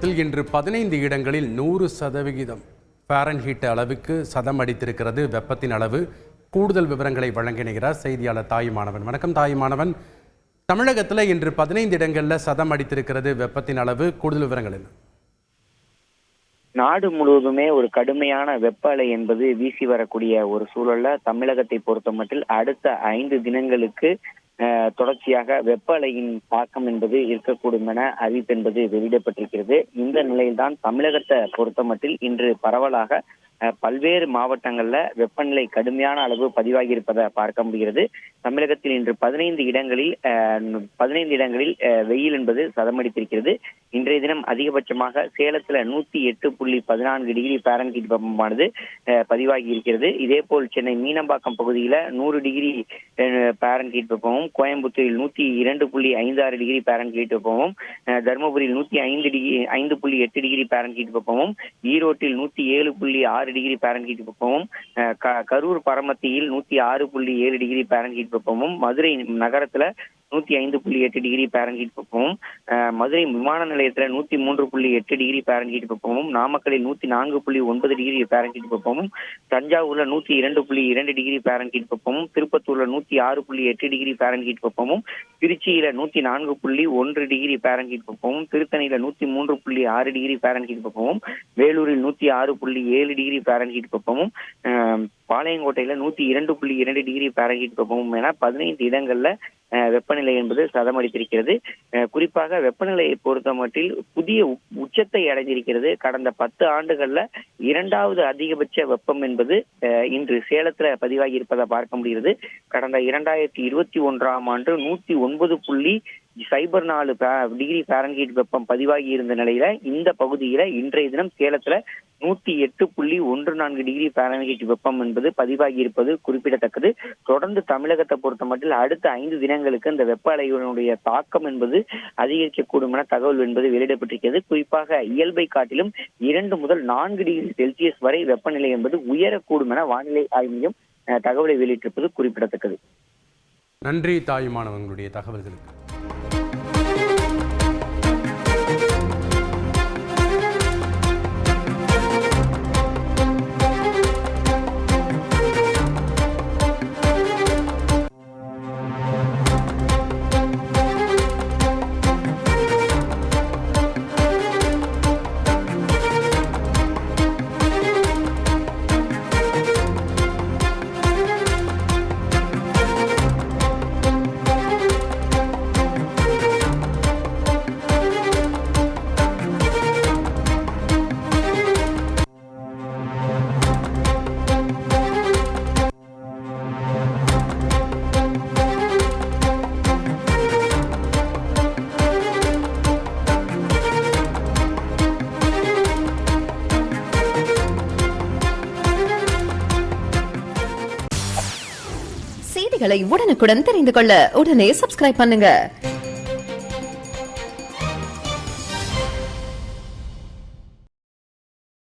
தமிழகத்தில் இன்று 15 இடங்களில் 100% ஃபாரன்ஹீட் அளவுக்கு சதம் அடித்திருக்கிறது வெப்பத்தின் அளவு. கூடுதல் விவரங்களை வழங்கினார் செய்தியாளர் தாயுமானவன். வணக்கம் தாயுமானவன். தமிழகத்தில் இன்று 15 இடங்களில் சதம் அடித்திருக்கிறது வெப்பத்தின் அளவு. கூடுதல் விவரங்கள் என்ன? நாடு முழுவதுமே ஒரு கடுமையான வெப்ப அலை என்பது வீசி வரக்கூடிய ஒரு சூழல்ல தமிழகத்தை பொறுத்த மட்டில் அடுத்த 5 தினங்களுக்கு தொடர்ச்சியாக வெப்ப அலையின் தாக்கம் என்பது இருக்கக்கூடும் என அறிவிப்பு என்பது வெளியிடப்பட்டிருக்கிறது. இந்த நிலையில்தான் தமிழகத்தை பொறுத்த மட்டில் இன்று பரவலாக பல்வேறு மாவட்டங்கள்ல வெப்பநிலை கடுமையான அளவு பதிவாகி இருப்பதை பார்க்க முடிகிறது. தமிழகத்தில் இன்று 15 இடங்களில் வெயில் என்பது சதமடித்திருக்கிறது. இன்றைய தினம் அதிகபட்சமாக சேலத்துல 108.14 டிகிரி ஃபாரன்ஹீட் வெப்பமானது பதிவாகி இருக்கிறது. இதே போல் சென்னை மீனம்பாக்கம் பகுதியில 100 டிகிரி ஃபாரன்ஹீட் வெப்பமும், கோயம்புத்தூரில் 102.56 டிகிரி ஃபாரன்ஹீட் வெப்பமும், தருமபுரியில் 105.8 டிகிரி ஃபாரன்ஹீட் வெப்பமும், ஈரோட்டில் 107.6 டிகிரி ஃபாரன்ஹீட் வெப்பமும், கரூர் பரமத்தியில் 106.7 டிகிரி ஃபாரன்ஹீட் வெப்பமும், மதுரை நகரத்துல 105.8 டிகிரி ஃபாரன்ஹீட் வெப்பமும், மதுரை விமான நிலையத்துல 103.8 டிகிரி ஃபாரன்ஹீட் வெப்பமும், நாமக்கலில் 104.9 டிகிரி ஃபாரன்ஹீட் வெப்பமும், தஞ்சாவூர்ல 102.2 டிகிரி ஃபாரன்ஹீட் வெப்பமும், திருப்பத்தூர்ல 106.8 டிகிரி ஃபாரன்ஹீட் வெப்பமும், திருச்சியில 104.1 டிகிரி ஃபாரன்ஹீட் வெப்பமும், திருத்தணியில 103.6 டிகிரி ஃபாரன்ஹீட் வெப்பமும், வேலூரில் 106.7 டிகிரி ஃபாரன்ஹீட் வெப்பமும், பாளையங்கோட்டையில 102.2 டிகிரி ஃபாரன்ஹீட் வெப்பமும் என 15 இடங்கள்ல வெப்பநிலை என்பது சதமடித்திருக்கிறது. குறிப்பாக வெப்பநிலையை பொறுத்த மட்டில் புதிய உச்சத்தை அடைந்திருக்கிறது. கடந்த 10 ஆண்டுகள்ல 2வது அதிகபட்ச வெப்பம் என்பது இன்று சேலத்துல பதிவாகி இருப்பதை பார்க்க முடிகிறது. கடந்த 2021ஆம் ஆண்டு 109.04 டிகிரி ஃபாரன்ஹீட் வெப்பம் பதிவாகி இருந்த நிலையில இந்த பகுதியில இன்றைய தினம் சேலத்துல 108.14 டிகிரி ஃபாரன்ஹீட் வெப்பம் என்பது பதிவாகி இருப்பது குறிப்பிடத்தக்கது. தொடர்ந்து தமிழகத்தை பொறுத்த மட்டும் அடுத்த 5 தினங்களுக்கு இந்த வெப்ப அலையினுடைய தாக்கம் என்பது அதிகரிக்கக்கூடும் என தகவல் என்பது வெளியிடப்பட்டிருக்கிறது. குறிப்பாக இயல்பை காட்டிலும் 2 முதல் 4 டிகிரி செல்சியஸ் வரை வெப்பநிலை என்பது உயரக்கூடும் என வானிலை ஆய்வு மையம் தகவலை வெளியிட்டிருப்பது குறிப்பிடத்தக்கது. நன்றி தாயுமானவங்களுடைய தகவல்களுக்கு. செய்திகளை உடனுக்குடன் தெரிந்து கொள்ள உடனே சப்ஸ்கிரைப் பண்ணுங்க.